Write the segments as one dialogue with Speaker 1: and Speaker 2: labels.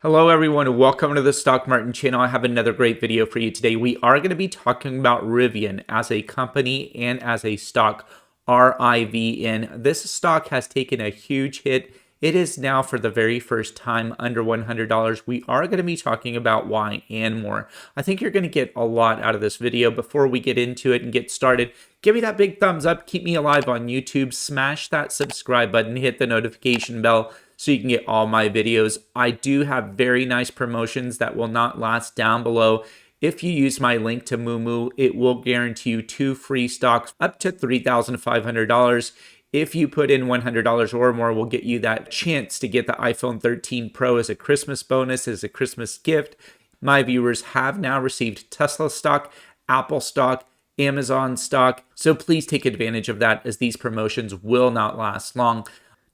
Speaker 1: Hello everyone, and welcome to the Stock Martin channel. I have another great video for you today. We are going to be talking about Rivian as a company and as a stock, RIVN. This stock has taken a huge hit. It is now for the very first time under $100. We are going to be talking about why and more. I think you're going to get a lot out of this video. Before we get into it and get started, give me that big thumbs up, keep me alive on YouTube, smash that subscribe button, hit the notification bell so you can get all my videos. I do have very nice promotions that will not last down below. If you use my link to Moomoo, it will guarantee you 2 free stocks up to $3,500. If you put in $100 or more, we'll get you that chance to get the iPhone 13 Pro as a Christmas bonus, as a Christmas gift. My viewers have now received Tesla stock, Apple stock, Amazon stock, so please take advantage of that as these promotions will not last long.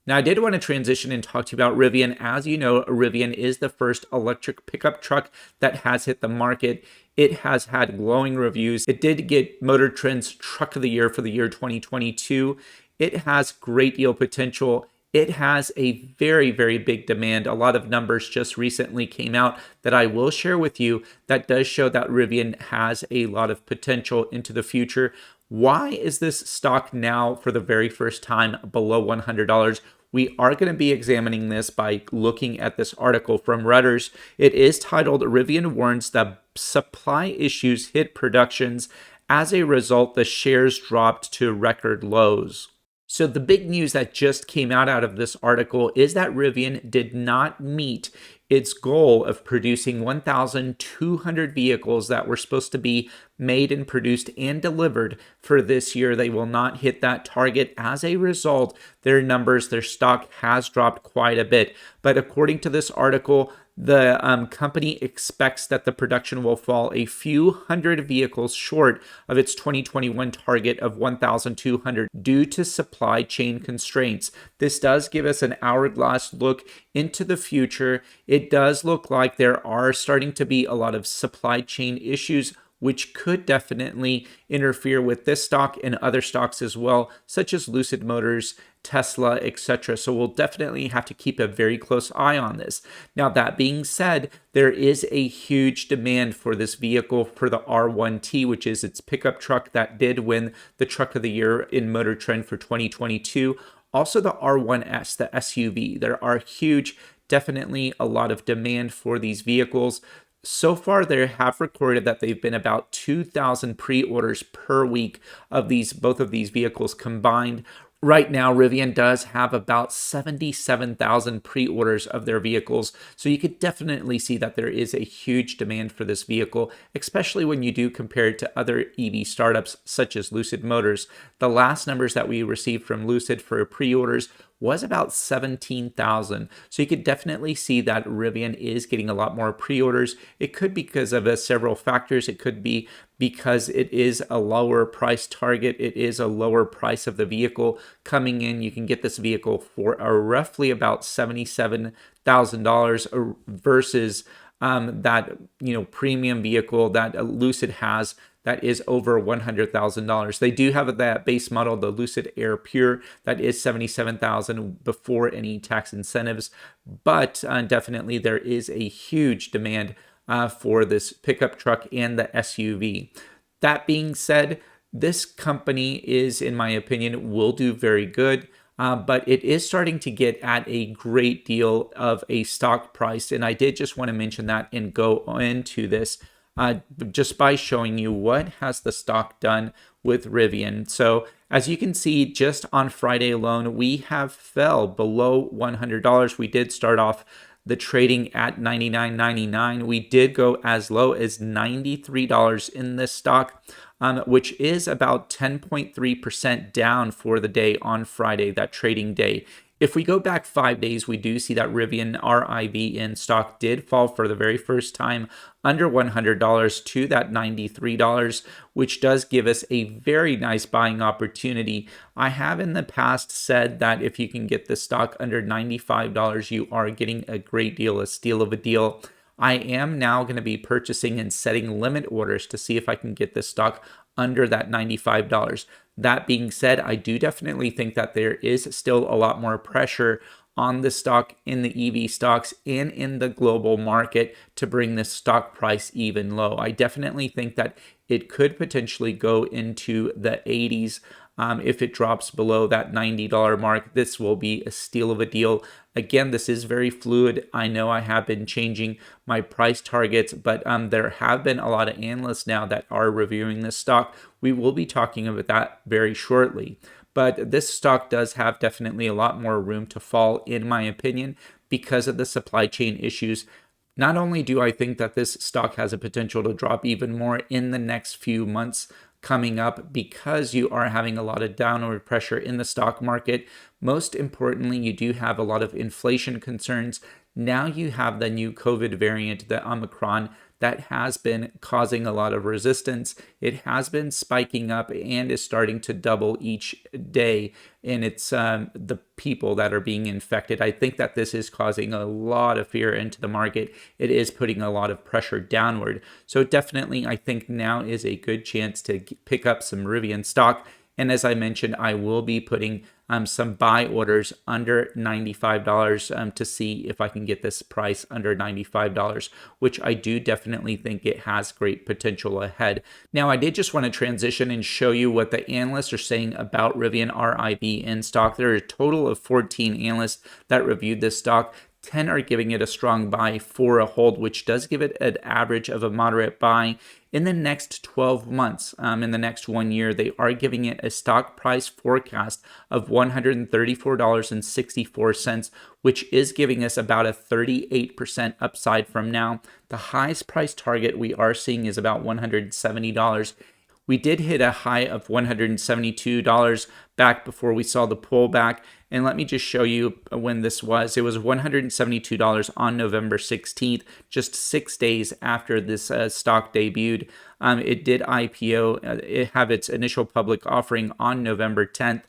Speaker 1: Now, I did want to transition and talk to you about Rivian. As you know, Rivian is the first electric pickup truck that has hit the market. It has had glowing reviews. It did get Motor Trend's Truck of the Year for the year 2022. It has great deal potential. It has a very, very big demand. A lot of numbers just recently came out that I will share with you that does show that Rivian has a lot of potential into the future. Why is this stock now for the very first time below $100? We are going to be examining this by looking at this article from Reuters. It is titled "Rivian Warns That Supply Issues Hit Productions. As a Result, the Shares Dropped to Record Lows." So the big news that just came out of this article is that Rivian did not meet its goal of producing 1,200 vehicles that were supposed to be made and produced and delivered for this year. They will not hit that target. As a result, their numbers, their stock has dropped quite a bit. But according to this article, the company expects that the production will fall a few hundred vehicles short of its 2021 target of 1,200 due to supply chain constraints. This does give us an hourglass look into the future. It does look like there are starting to be a lot of supply chain issues, which could definitely interfere with this stock and other stocks as well, such as Lucid Motors, Tesla, etc. So we'll definitely have to keep a very close eye on this. Now, that being said, there is a huge demand for this vehicle for the R1T, which is its pickup truck that did win the Truck of the Year in Motor Trend for 2022. Also the R1S, the SUV. There are definitely a lot of demand for these vehicles. So far, they have recorded that they've been about 2,000 pre-orders per week of both of these vehicles combined. Right now, Rivian does have about 77,000 pre-orders of their vehicles, so you could definitely see that there is a huge demand for this vehicle, especially when you do compare it to other EV startups such as Lucid Motors. The last numbers that we received from Lucid for pre-orders was about 17,000. So you could definitely see that Rivian is getting a lot more pre-orders. It could be because of several factors. It could be because it is a lower price target. It is a lower price of the vehicle coming in. You can get this vehicle for roughly about $77,000 versus that premium vehicle that Lucid has that is over $100,000. They do have that base model, the Lucid Air Pure, that is $77,000 before any tax incentives. But definitely there is a huge demand for this pickup truck and the SUV. That being said, this company is, in my opinion, will do very good. But it is starting to get at a great deal of a stock price. And I did just want to mention that and go into this just by showing you what has the stock done with Rivian. So as you can see, just on Friday alone, we have fell below $100. We did start off the trading at $99.99. We did go as low as $93 in this stock, which is about 10.3% down for the day on Friday, that trading day. If we go back 5 days, we do see that Rivian RIVN stock did fall for the very first time under $100 to that $93, which does give us a very nice buying opportunity. I have in the past said that if you can get the stock under $95, you are getting a great deal, a steal of a deal. I am now going to be purchasing and setting limit orders to see if I can get this stock under that $95. That being said, I do definitely think that there is still a lot more pressure on the stock, in the EV stocks, and in the global market to bring the stock price even low. I definitely think that it could potentially go into the 80s. If it drops below that $90 mark, this will be a steal of a deal. Again, this is very fluid. I know I have been changing my price targets, but there have been a lot of analysts now that are reviewing this stock. We will be talking about that very shortly. But this stock does have definitely a lot more room to fall, in my opinion, because of the supply chain issues. Not only do I think that this stock has a potential to drop even more in the next few months coming up because you are having a lot of downward pressure in the stock market. Most importantly, you do have a lot of inflation concerns. Now you have the new COVID variant, the Omicron, that has been causing a lot of resistance. It has been spiking up and is starting to double each day in its the people that are being infected. I think that this is causing a lot of fear into the market. It is putting a lot of pressure downward. So definitely, I think now is a good chance to pick up some Rivian stock. And as I mentioned, I will be putting some buy orders under $95 to see if I can get this price under $95, which I do definitely think it has great potential ahead. Now, I did just want to transition and show you what the analysts are saying about Rivian RIVN stock. There are a total of 14 analysts that reviewed this stock. 10 are giving it a strong buy, 4 a hold, which does give it an average of a moderate buy. In the next 12 months, in the next 1 year, they are giving it a stock price forecast of $134.64, which is giving us about a 38% upside from now. The highest price target we are seeing is about $170. We did hit a high of $172 back before we saw the pullback. And let me just show you when this was. It was $172 on November 16th, just 6 days after this stock debuted. It did IPO, it have its initial public offering on November 10th,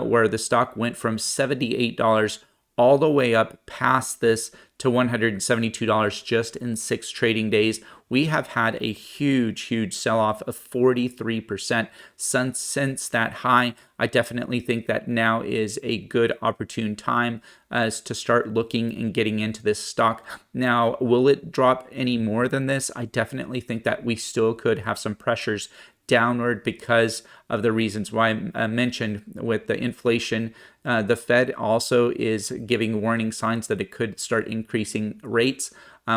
Speaker 1: where the stock went from $78 all the way up past this to $172 just in 6 trading days. We have had a huge sell-off of 43% since that high. I definitely think that now is a good opportune time as to start looking and getting into this stock. Now, will it drop any more than this? I definitely think that we still could have some pressures downward because of the reasons why I mentioned with the inflation. The Fed also is giving warning signs that it could start increasing rates.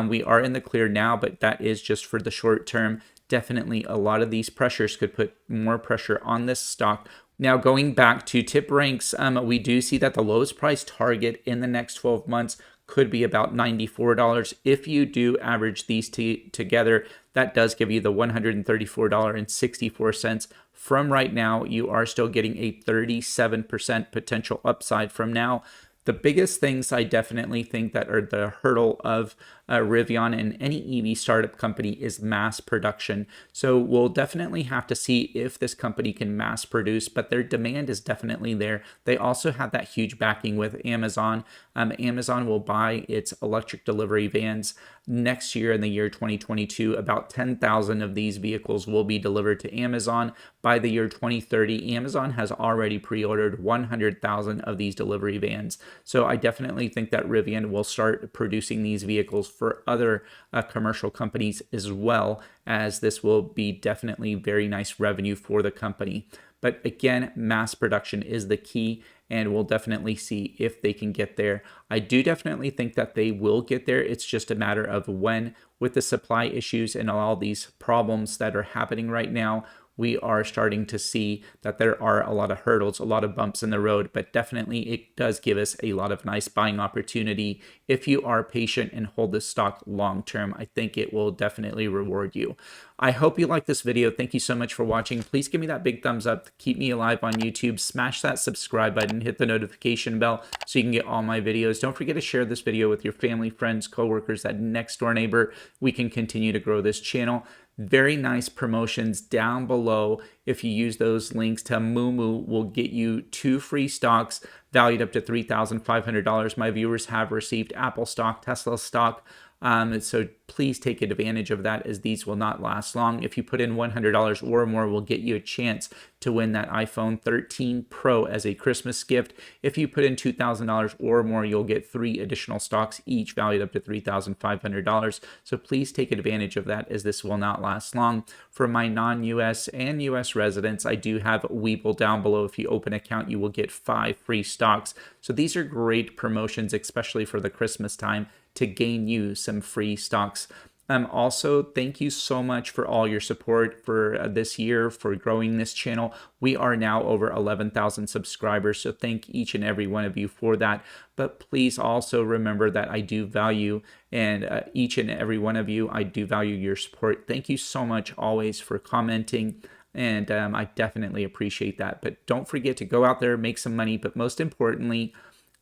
Speaker 1: We are in the clear now, but that is just for the short term. Definitely a lot of these pressures could put more pressure on this stock. Now, going back to tip ranks, we do see that the lowest price target in the next 12 months could be about $94. If you do average these together, that does give you the $134.64. From right now, you are still getting a 37% potential upside from now. The biggest things I definitely think that are the hurdle of Rivian and any EV startup company is mass production. So we'll definitely have to see if this company can mass produce, but their demand is definitely there. They also have that huge backing with Amazon. Amazon will buy its electric delivery vans next year in the year 2022. About 10,000 of these vehicles will be delivered to Amazon. By the year 2030, Amazon has already pre-ordered 100,000 of these delivery vans. So I definitely think that Rivian will start producing these vehicles for other commercial companies as well, as this will be definitely very nice revenue for the company. But again, mass production is the key, and we'll definitely see if they can get there. I do definitely think that they will get there. It's just a matter of when. With the supply issues and all these problems that are happening right now, we are starting to see that there are a lot of hurdles, a lot of bumps in the road, but definitely it does give us a lot of nice buying opportunity. If you are patient and hold this stock long term, I think it will definitely reward you. I hope you like this video. Thank you so much for watching. Please give me that big thumbs up to keep me alive on YouTube. Smash that subscribe button, hit the notification bell so you can get all my videos. Don't forget to share this video with your family, friends, coworkers, that next door neighbor. We can continue to grow this channel. Very nice promotions down below. If you use those links to Moomoo, will get you 2 free stocks valued up to $3,500. My viewers have received Apple stock, Tesla stock, So please take advantage of that, as these will not last long. If you put in $100 or more, we'll get you a chance to win that iPhone 13 Pro as a Christmas gift. If you put in $2,000 or more, you'll get 3 additional stocks, each valued up to $3,500. So please take advantage of that, as this will not last long. For my non-US and US residents, I do have Webull down below. If you open an account, you will get 5 free stocks. So these are great promotions, especially for the Christmas time, to gain you some free stocks. Also, thank you so much for all your support for this year, for growing this channel. We are now over 11,000 subscribers, so thank each and every one of you for that. But please also remember that I do value, and each and every one of you, I do value your support. Thank you so much always for commenting, and I definitely appreciate that. But don't forget to go out there, make some money, but most importantly,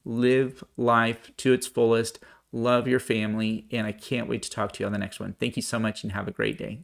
Speaker 1: live life to its fullest. Love your family, and I can't wait to talk to you on the next one. Thank you so much, and have a great day.